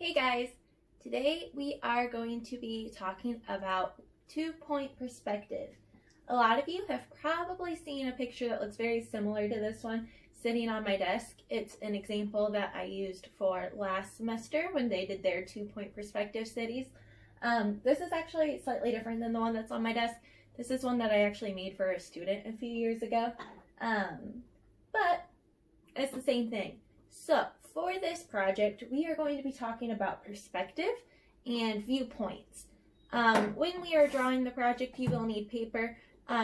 Hey guys, today we are going to be talking about 2-point perspective. A lot of you have probably seen a picture that looks very similar to this one sitting on my desk. It's an example that I used for last semester when they did their 2-point perspective cities. This is actually slightly different than the one that's on my desk. This is one that I actually made for a student a few years ago, but it's the same thing. So for this project, we are going to be talking about perspective and viewpoints. When we are drawing the project, you will need paper.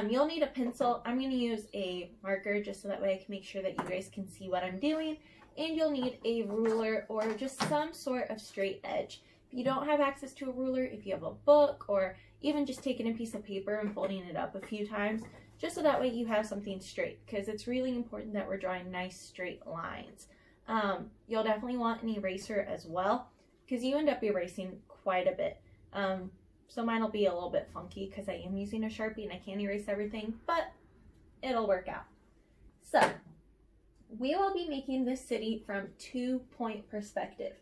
You'll need a pencil. I'm going to use a marker just so that way I can make sure that you guys can see what I'm doing. And you'll need a ruler or just some sort of straight edge. If you don't have access to a ruler, if you have a book or even just taking a piece of paper and folding it up a few times, just so that way you have something straight, because it's really important that we're drawing nice straight lines. You'll definitely want an eraser as well, because you end up erasing quite a bit. So mine will be a little bit funky because I am using a Sharpie and I can't erase everything, but it'll work out. So we will be making this city from 2-point perspective.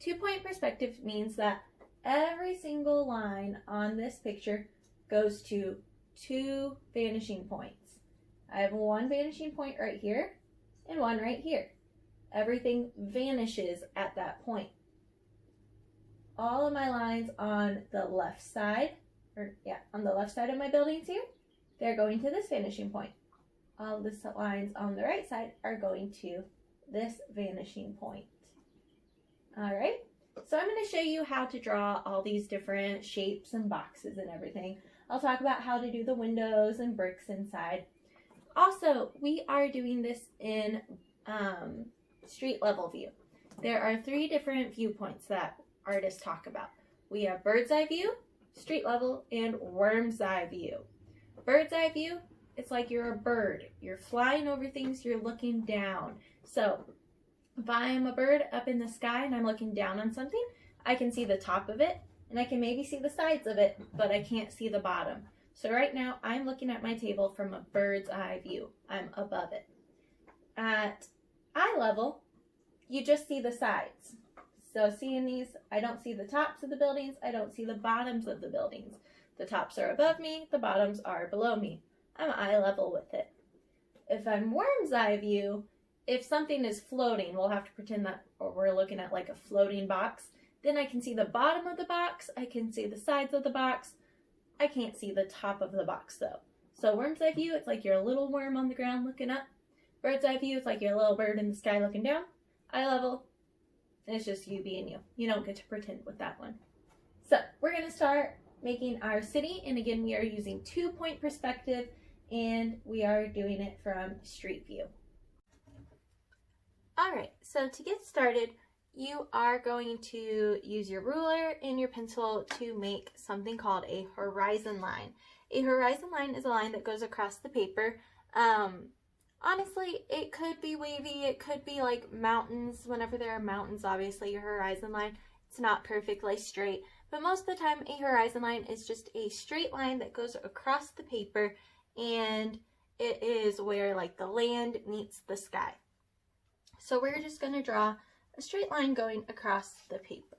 2-point perspective means that every single line on this picture goes to 2 vanishing points. I have one vanishing point right here and one right here. Everything vanishes at that point. All of my lines on the left side, on the left side of my buildings here, they're going to this vanishing point. All the lines on the right side are going to this vanishing point. All right, so I'm going to show you how to draw all these different shapes and boxes and everything. I'll talk about how to do the windows and bricks inside. Also, we are doing this in street level view. There are 3 different viewpoints that artists talk about. We have bird's eye view, street level, and worm's eye view. Bird's eye view, it's like you're a bird. You're flying over things, you're looking down. So if I am a bird up in the sky and I'm looking down on something, I can see the top of it and I can maybe see the sides of it, but I can't see the bottom. So right now I'm looking at my table from a bird's eye view. I'm above it. At eye level, you just see the sides. So seeing these, I don't see the tops of the buildings, I don't see the bottoms of the buildings. The tops are above me, the bottoms are below me. I'm eye level with it. If I'm worm's eye view, if something is floating, we'll have to pretend that we're looking at like a floating box. Then I can see the bottom of the box, I can see the sides of the box. I can't see the top of the box though. So worm's eye view, it's like you're a little worm on the ground looking up. Bird's eye view, it's like you're a little bird in the sky looking down. Eye level, it's just you being you. You don't get to pretend with that one. So we're going to start making our city. And again, we are using 2-point perspective and we are doing it from street view. All right, so to get started, you are going to use your ruler and your pencil to make something called a horizon line. A horizon line is a line that goes across the paper. Honestly, it could be wavy, it could be like mountains. Whenever there are mountains, obviously your horizon line, it's not perfectly straight. But most of the time, a horizon line is just a straight line that goes across the paper, and it is where like the land meets the sky. So we're just going to draw a straight line going across the paper.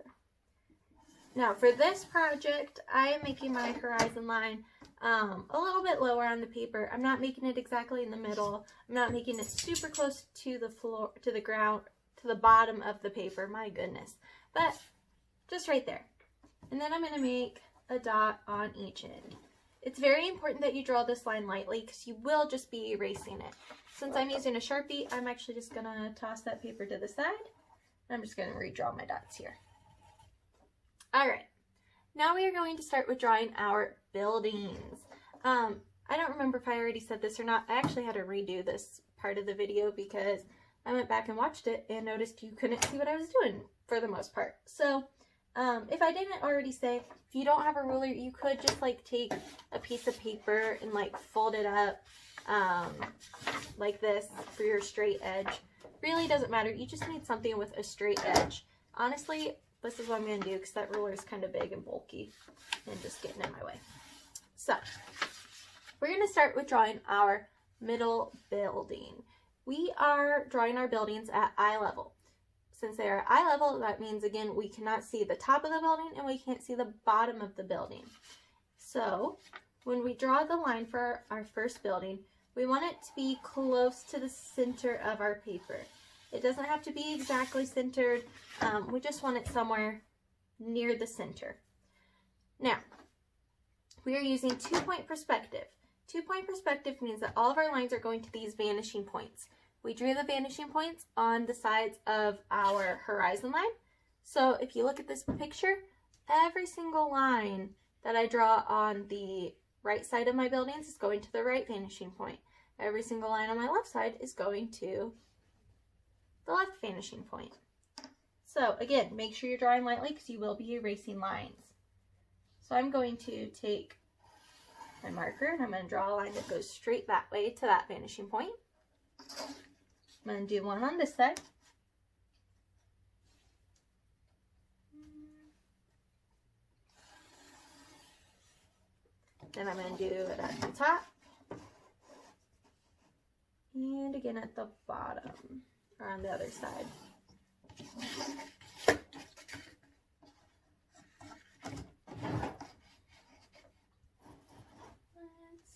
Now for this project, I am making my horizon line a little bit lower on the paper. I'm not making it exactly in the middle. I'm not making it super close to the floor, to the ground, to the bottom of the paper. My goodness. But just right there. And then I'm going to make a dot on each end. It's very important that you draw this line lightly because you will just be erasing it. Since I'm using a Sharpie, I'm actually just going to toss that paper to the side. I'm just going to redraw my dots here. All right. Now we are going to start with drawing our buildings. I don't remember if I already said this or not. I actually had to redo this part of the video because I went back and watched it and noticed you couldn't see what I was doing for the most part. So if I didn't already say, if you don't have a ruler, you could just like take a piece of paper and like fold it up like this for your straight edge. Really doesn't matter. You just need something with a straight edge. Honestly, this is what I'm going to do because that ruler is kind of big and bulky and just getting in my way. So we're going to start with drawing our middle building. We are drawing our buildings at eye level. since they are at eye level, that means, again, we cannot see the top of the building and we can't see the bottom of the building. So when we draw the line for our first building, we want it to be close to the center of our paper. It doesn't have to be exactly centered. We just want it somewhere near the center. Now, we are using 2-point perspective. 2-point perspective means that all of our lines are going to these vanishing points. We drew the vanishing points on the sides of our horizon line. So if you look at this picture, every single line that I draw on the right side of my buildings is going to the right vanishing point. Every single line on my left side is going to the left vanishing point. So again, make sure you're drawing lightly because you will be erasing lines. So I'm going to take my marker and I'm going to draw a line that goes straight that way to that vanishing point. I'm going to do one on this side. Then I'm going to do it at the top. And again at the bottom, or on the other side. Let's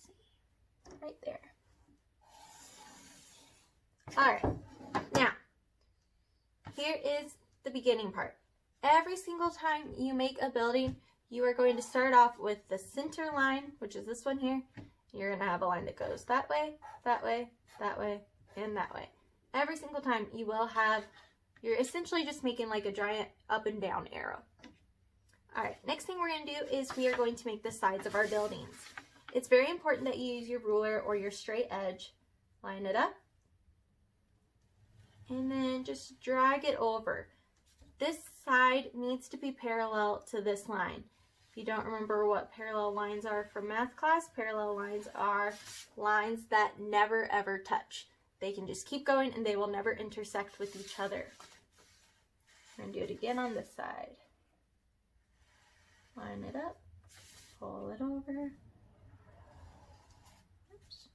see, right there. All right, now, here is the beginning part. Every single time you make a building, you are going to start off with the center line, which is this one here. You're going to have a line that goes that way, that way, that way, and that way. Every single time you will have, you're essentially just making like a giant up and down arrow. All right, next thing we're going to do is we are going to make the sides of our buildings. It's very important that you use your ruler or your straight edge. Line it up. And then just drag it over. This side needs to be parallel to this line. If you don't remember what parallel lines are from math class, parallel lines are lines that never ever touch. They can just keep going and they will never intersect with each other. We're going to do it again on this side. Line it up, pull it over. Oops.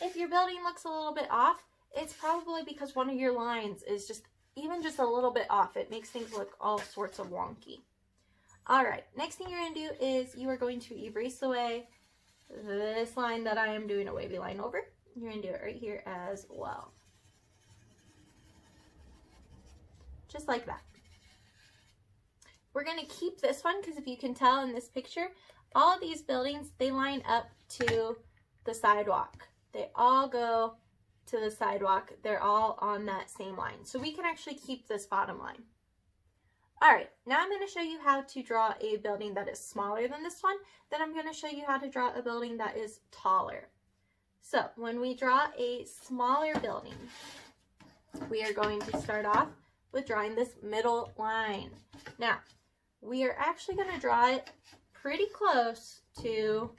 If your building looks a little bit off, it's probably because one of your lines is just a little bit off. It makes things look all sorts of wonky. All right, next thing you're going to do is you are going to erase away this line that I am doing a wavy line over. You're going to do it right here as well. Just like that. We're going to keep this one because if you can tell in this picture, all of these buildings, they line up to the sidewalk. They all go to the sidewalk. They're all on that same line. So we can actually keep this bottom line. All right, now I'm going to show you how to draw a building that is smaller than this one. Then I'm going to show you how to draw a building that is taller. So when we draw a smaller building, we are going to start off with drawing this middle line. Now, we are actually going to draw it pretty close to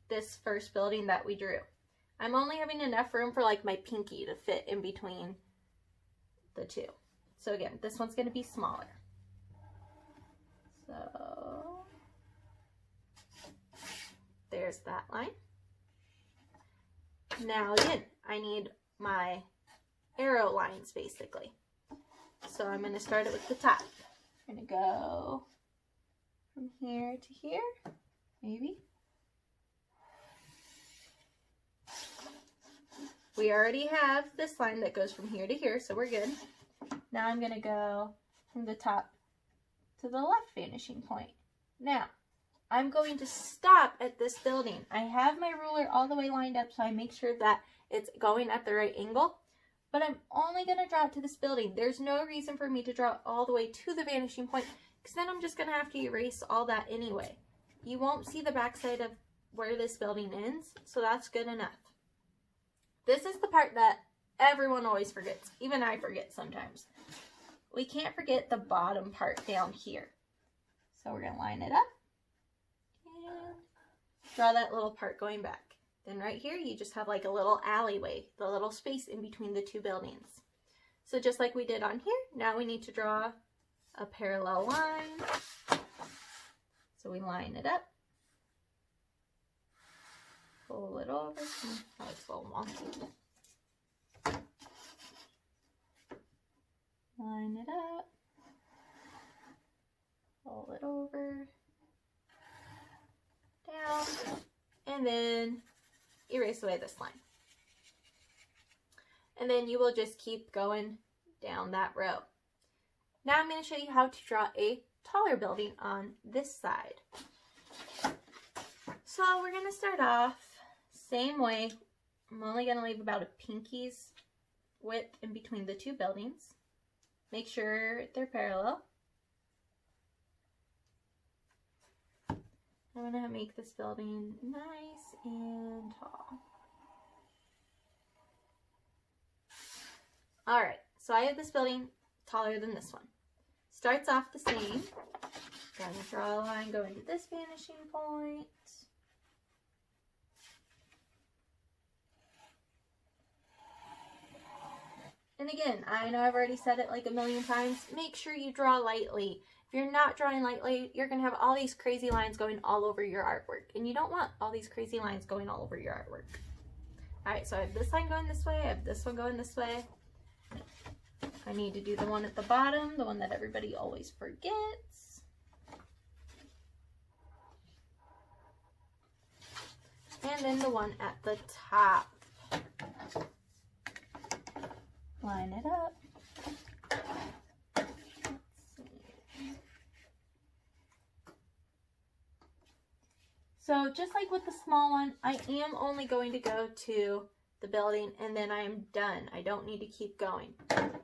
this first building that we drew. I'm only having enough room for like my pinky to fit in between the two. So again, this one's going to be smaller. So there's that line. Now again, I need my arrow lines basically. So I'm going to start it with the top. I'm going to go from here to here, maybe. We already have this line that goes from here to here, so we're good. Now I'm going to go from the top to the left vanishing point. Now, I'm going to stop at this building. I have my ruler all the way lined up so I make sure that it's going at the right angle, but I'm only going to draw it to this building. There's no reason for me to draw all the way to the vanishing point because then I'm just going to have to erase all that anyway. You won't see the backside of where this building ends, so that's good enough. This is the part that everyone always forgets. Even I forget sometimes. We can't forget the bottom part down here. So we're going to line it up and draw that little part going back. Then right here, you just have like a little alleyway, the little space in between the two buildings. So just like we did on here, now we need to draw a parallel line. So we line it up. Pull it over. Oh, it's a little wonky. line it up, pull it over, down, and then erase away this line. And then you will just keep going down that row. Now I'm going to show you how to draw a taller building on this side. So we're going to start off same way. I'm only going to leave about a pinky's width in between the two buildings. Make sure they're parallel. I'm going to make this building nice and tall. Alright, so I have this building taller than this one. Starts off the same. Gonna draw a line going to this vanishing point. And again, I know I've already said it like a million times, make sure you draw lightly. If you're not drawing lightly, you're going to have all these crazy lines going all over your artwork. And you don't want all these crazy lines going all over your artwork. Alright, so I have this line going this way, I have this one going this way. I need to do the one at the bottom, the one that everybody always forgets. And then the one at the top. Line it up. Let's see. So just like with the small one, I am only going to go to the building and then I am done. I don't need to keep going.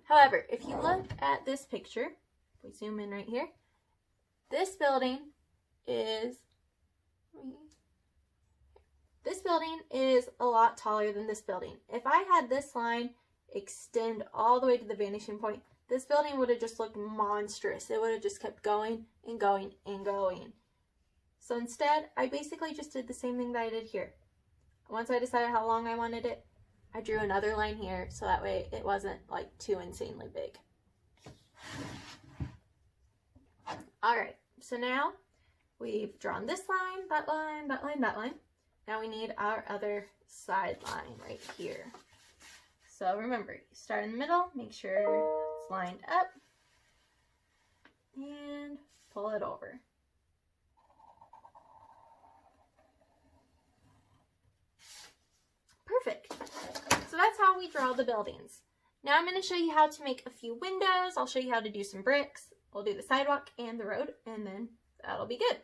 However, if you look at this picture, if we zoom in right here, this building is a lot taller than this building. If I had this line extend all the way to the vanishing point, this building would have just looked monstrous. It would have just kept going and going and going. So instead, I basically just did the same thing that I did here. Once I decided how long I wanted it, I drew another line here so that way it wasn't like too insanely big. Alright, so now we've drawn this line, that line, that line, that line. Now we need our other side line right here. So remember, you start in the middle, make sure it's lined up, and pull it over. Perfect. So that's how we draw the buildings. Now I'm going to show you how to make a few windows. I'll show you how to do some bricks. We'll do the sidewalk and the road, and then that'll be good.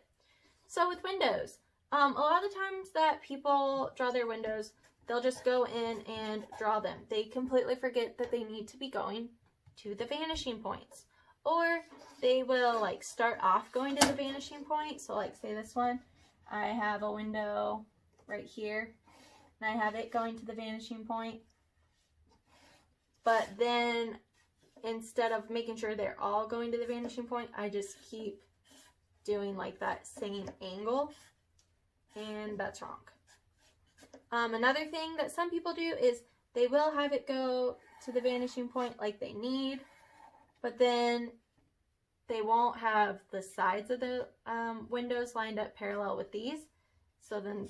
So with windows, a lot of the times that people draw their windows, they'll just go in and draw them. They completely forget that they need to be going to the vanishing points. Or they will like start off going to the vanishing point. So like say this one, I have a window right here. And I have it going to the vanishing point. But then instead of making sure they're all going to the vanishing point, I just keep doing like that same angle. And that's wrong. Another thing that some people do is they will have it go to the vanishing point like they need, but then they won't have the sides of the windows lined up parallel with these. So then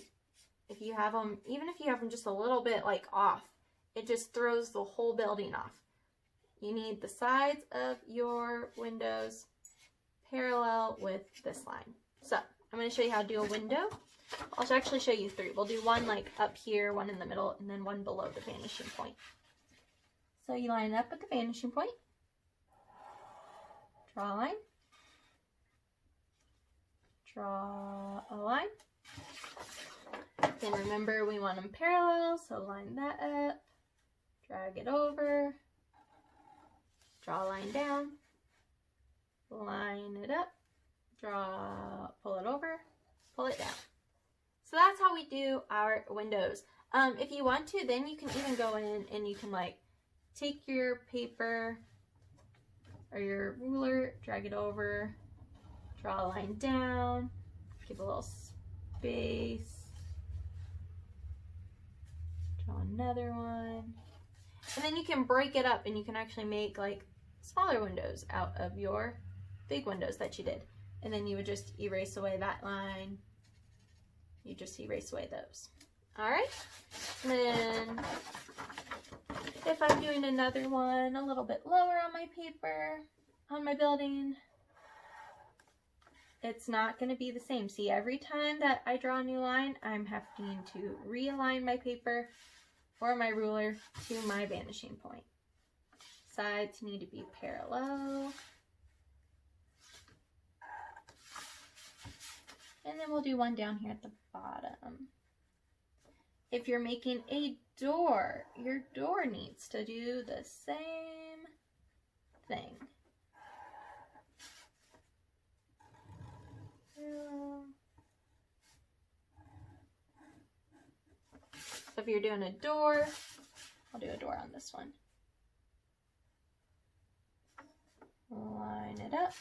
if you have them, even if you have them just a little bit like off, it just throws the whole building off. You need the sides of your windows parallel with this line. So I'm going to show you how to do a window. I'll actually show you three. We'll do one like up here, one in the middle, and then one below the vanishing point. So you line up at the vanishing point. Draw a line. Draw a line. Then remember we want them parallel, so line that up. Drag it over. Draw a line down. Line it up. Pull it over. Pull it down. So that's how we do our windows. If you want to, then you can even go in and you can like take your paper or your ruler, drag it over, draw a line down, give a little space, draw another one, and then you can break it up and you can actually make like smaller windows out of your big windows that you did. And then you would just erase away that line. You just erase away those. All right. And then if I'm doing another one a little bit lower on my paper, on my building, it's not going to be the same. See, every time that I draw a new line, I'm having to realign my paper or my ruler to my vanishing point. Sides need to be parallel. And then we'll do one down here at the bottom. If you're making a door, your door needs to do the same thing. So if you're doing a door, I'll do a door on this one. Line it up.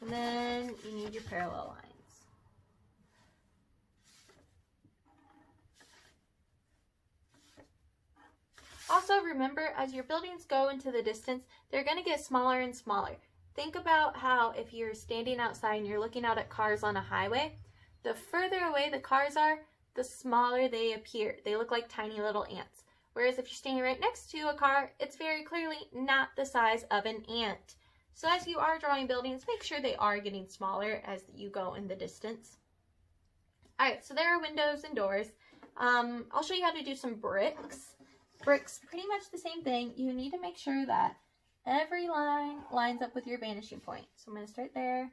And then you need your parallel lines. Also, remember, as your buildings go into the distance, they're going to get smaller and smaller. Think about how if you're standing outside and you're looking out at cars on a highway, the further away the cars are, the smaller they appear. They look like tiny little ants. Whereas if you're standing right next to a car, it's very clearly not the size of an ant. So as you are drawing buildings, make sure they are getting smaller as you go in the distance. Alright, so there are windows and doors. I'll show you how to do some bricks. Bricks, pretty much the same thing. You need to make sure that every line lines up with your vanishing point. So I'm going to start there,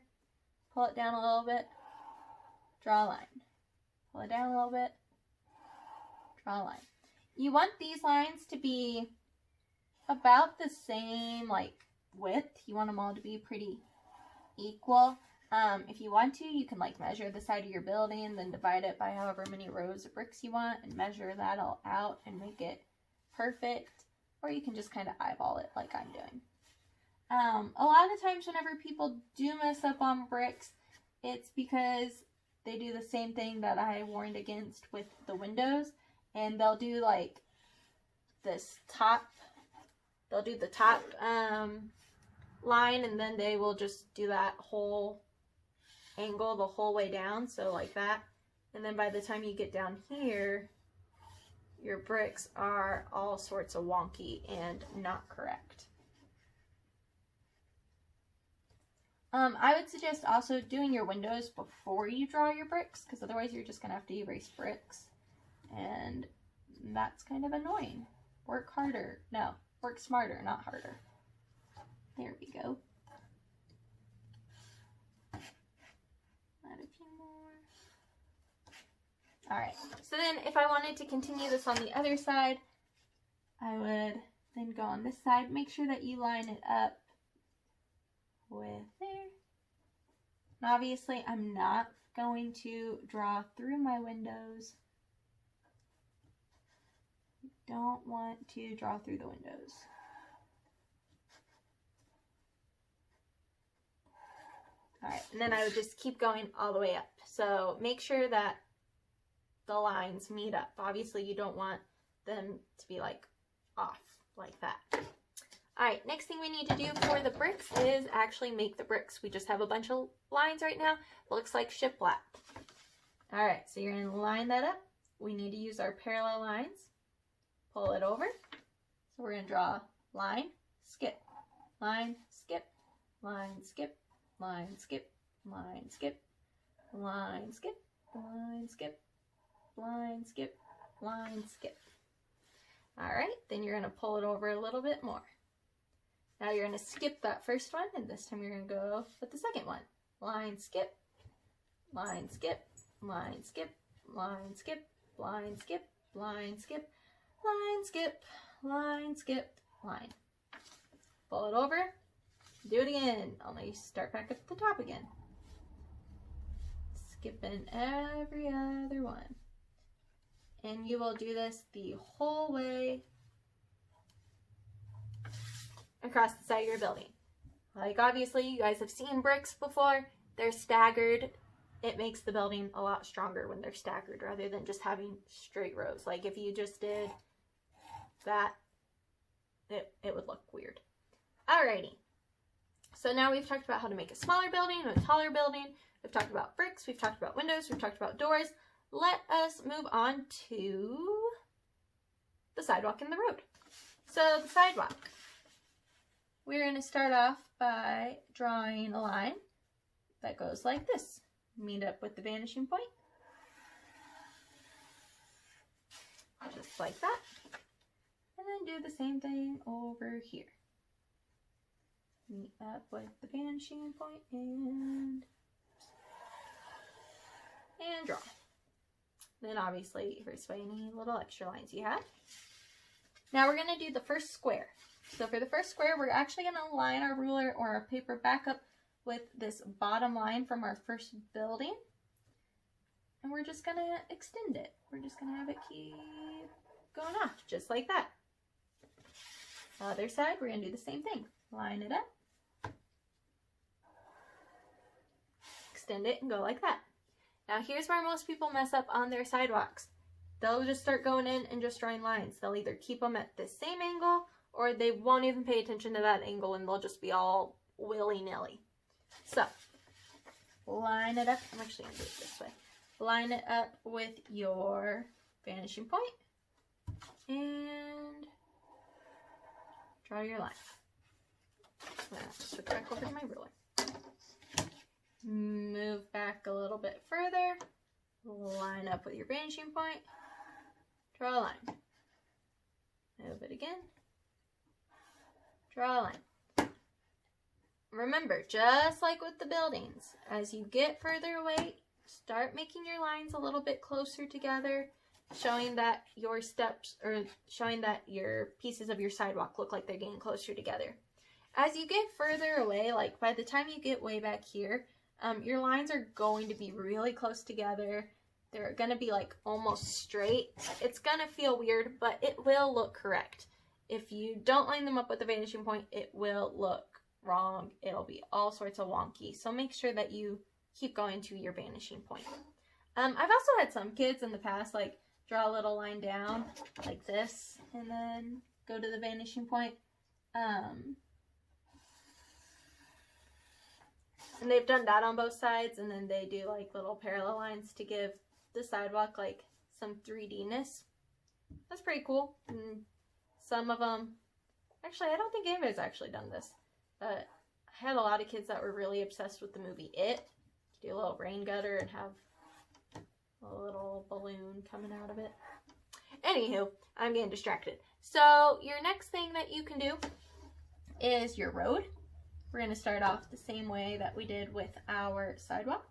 pull it down a little bit, draw a line. Pull it down a little bit, draw a line. You want these lines to be about the same width. You want them all to be pretty equal. If you want to, you can measure the side of your building and then divide it by however many rows of bricks you want and measure that all out and make it perfect, or you can just kind of eyeball it like I'm doing. A lot of times whenever people do mess up on bricks, it's because they do the same thing that I warned against with the windows, and they'll do this top, they'll do the top line, and then they will just do that whole angle the whole way down, so like that, and then by the time you get down here, your bricks are all sorts of wonky and not correct. I would suggest also doing your windows before you draw your bricks, because otherwise you're just going to have to erase bricks, and that's kind of annoying. Work harder. No, work smarter, not harder. There we go. Add a few more. Alright, so then if I wanted to continue this on the other side, I would then go on this side. Make sure that you line it up with there. And obviously I'm not going to draw through my windows. You don't want to draw through the windows. Alright, and then I would just keep going all the way up. So make sure that the lines meet up. Obviously you don't want them to be off like that. Alright, next thing we need to do for the bricks is actually make the bricks. We just have a bunch of lines right now. It looks like shiplap. Alright, so you're going to line that up. We need to use our parallel lines. Pull it over. So we're going to draw line, skip, line, skip, line, skip, line, skip, line, skip, line, skip, line, skip, line, skip, line, skip. Alright, then you're going to pull it over a little bit more. Now you're going to skip that first one, and this time you're going to go with the second one. Line, skip, line, skip, line, skip, line, skip, line, skip, line, skip, line, skip, line, skip, line. Pull it over, do it again, only start back at the top again. Skipping every other one. And you will do this the whole way across the side of your building. Obviously you guys have seen bricks before. They're staggered. It makes the building a lot stronger when they're staggered rather than just having straight rows. If you just did that, it would look weird. Alrighty. So now we've talked about how to make a smaller building and a taller building. We've talked about bricks. We've talked about windows. We've talked about doors. Let us move on to the sidewalk and the road. So the sidewalk. We're going to start off by drawing a line that goes like this. Meet up with the vanishing point. Just like that. And then do the same thing over here. Meet up with the vanishing point and draw. Then obviously erase away any little extra lines you have. Now we're going to do the first square. So for the first square, we're actually going to line our ruler or our paper back up with this bottom line from our first building. And we're just going to extend it. We're just going to have it keep going off, just like that. Other side, we're going to do the same thing. Line it up. Extend it and go like that. Now here's where most people mess up on their sidewalks. They'll just start going in and just drawing lines. They'll either keep them at the same angle or they won't even pay attention to that angle and they'll just be all willy-nilly. So, line it up. I'm actually going to do it this way. Line it up with your vanishing point and draw your line. I'm going to switch back over to my ruler. Move back a little bit further. Line up with your vanishing point. Draw a line. Move it again. Draw a line. Remember, just like with the buildings, as you get further away, start making your lines a little bit closer together, showing that your steps, or showing that your pieces of your sidewalk look like they're getting closer together. As you get further away, like by the time you get way back here, your lines are going to be really close together. They're going to be like almost straight. It's going to feel weird, but it will look correct. If you don't line them up with the vanishing point, it will look wrong. It'll be all sorts of wonky. So make sure that you keep going to your vanishing point. I've also had some kids in the past like draw a little line down like this and then go to the vanishing point. And they've done that on both sides, and then they do like little parallel lines to give the sidewalk like some 3D-ness. That's pretty cool. And some of them, actually, I don't think anybody's actually done this, but I had a lot of kids that were really obsessed with the movie It. Do a little rain gutter and have a little balloon coming out of it. Anywho, I'm getting distracted. So your next thing that you can do is your road. We're going to start off the same way that we did with our sidewalk.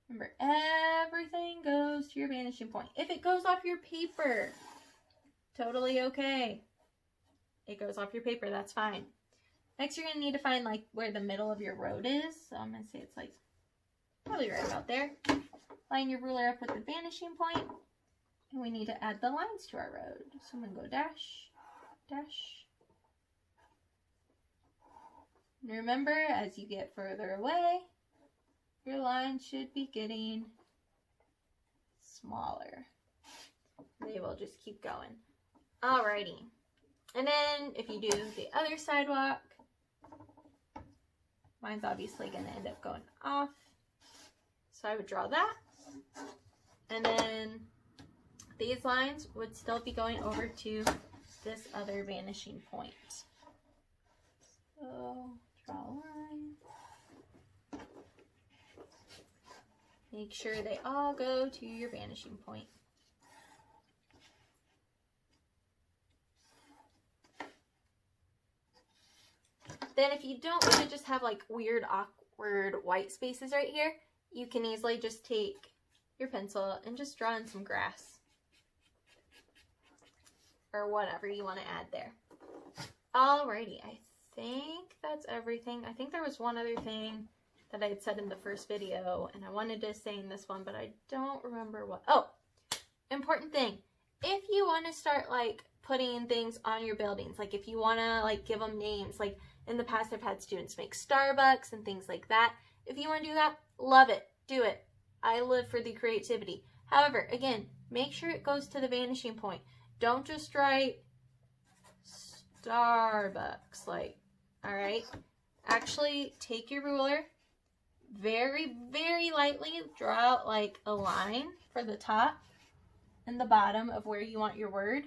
Remember, everything goes to your vanishing point. If it goes off your paper, totally okay. It goes off your paper, that's fine. Next, you're going to need to find like where the middle of your road is. So I'm going to say it's like probably right about there. Line your ruler up with the vanishing point. And we need to add the lines to our road. So I'm going to go dash, dash. And remember, as you get further away, your line should be getting smaller. They will just keep going. Alrighty. And then if you do the other sidewalk, mine's obviously going to end up going off. So I would draw that. And then these lines would still be going over to this other vanishing point. So draw a line. Make sure they all go to your vanishing point. Then if you don't want to just have like weird, awkward white spaces right here, you can easily just take your pencil and just draw in some grass. Or whatever you want to add there. Alrighty, I think that's everything. I think there was one other thing that I had said in the first video, and I wanted to say in this one, but I don't remember what. Oh, important thing. If you want to start like putting things on your buildings, like if you want to like give them names, like in the past I've had students make Starbucks and things like that. If you want to do that, love it. Do it. I live for the creativity. However, again, make sure it goes to the vanishing point. Don't just write Starbucks, like, all right? Actually, take your ruler, very, very lightly draw out like a line for the top, in the bottom of where you want your word.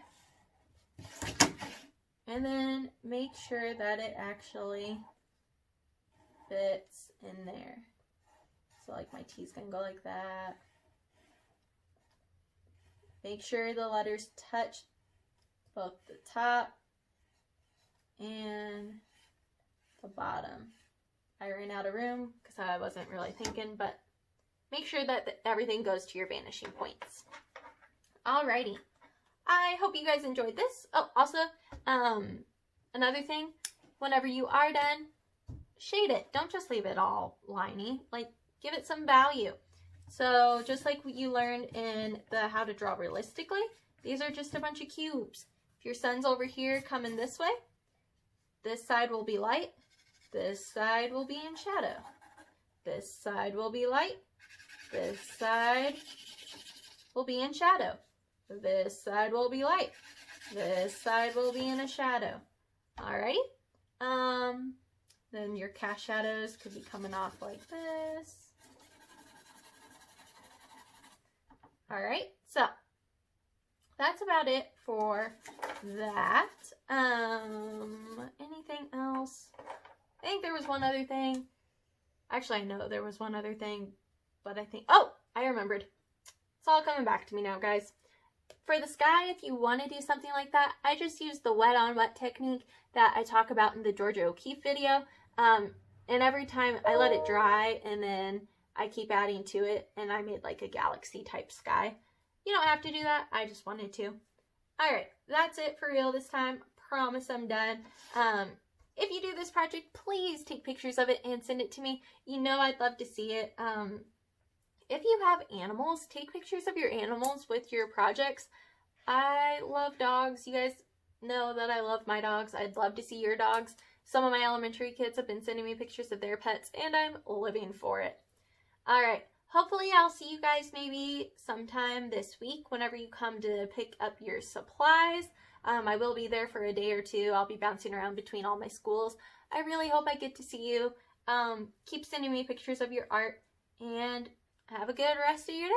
And then make sure that it actually fits in there. So like my T's gonna go like that. Make sure the letters touch both the top and the bottom. I ran out of room because I wasn't really thinking, but make sure that everything goes to your vanishing points. Alrighty. I hope you guys enjoyed this. Oh, also, another thing, whenever you are done, shade it. Don't just leave it all liney. Like, give it some value. So, just like what you learned in the How to Draw Realistically, these are just a bunch of cubes. If your sun's over here coming this way, this side will be light. This side will be in shadow. This side will be light. This side will be in shadow. This side will be light. This side will be in a shadow. Alrighty? Then your cast shadows could be coming off like this. Alright, so that's about it for that. Anything else? I think there was one other thing. Actually, I know there was one other thing, but I think, oh, I remembered. It's all coming back to me now, guys. For the sky, if you want to do something like that, I just use the wet on wet technique that I talk about in the Georgia O'Keeffe video. And every time I let it dry and then I keep adding to it, and I made like a galaxy type sky. You don't have to do that. I just wanted to. Alright, that's it for real this time. Promise I'm done. If you do this project, please take pictures of it and send it to me. You know I'd love to see it. If you have animals, take pictures of your animals with your projects. I love dogs. You guys know that I love my dogs. I'd love to see your dogs. Some of my elementary kids have been sending me pictures of their pets, and I'm living for it. Alright, hopefully I'll see you guys maybe sometime this week whenever you come to pick up your supplies. I will be there for a day or two. I'll be bouncing around between all my schools. I really hope I get to see you. Keep sending me pictures of your art, and have a good rest of your day.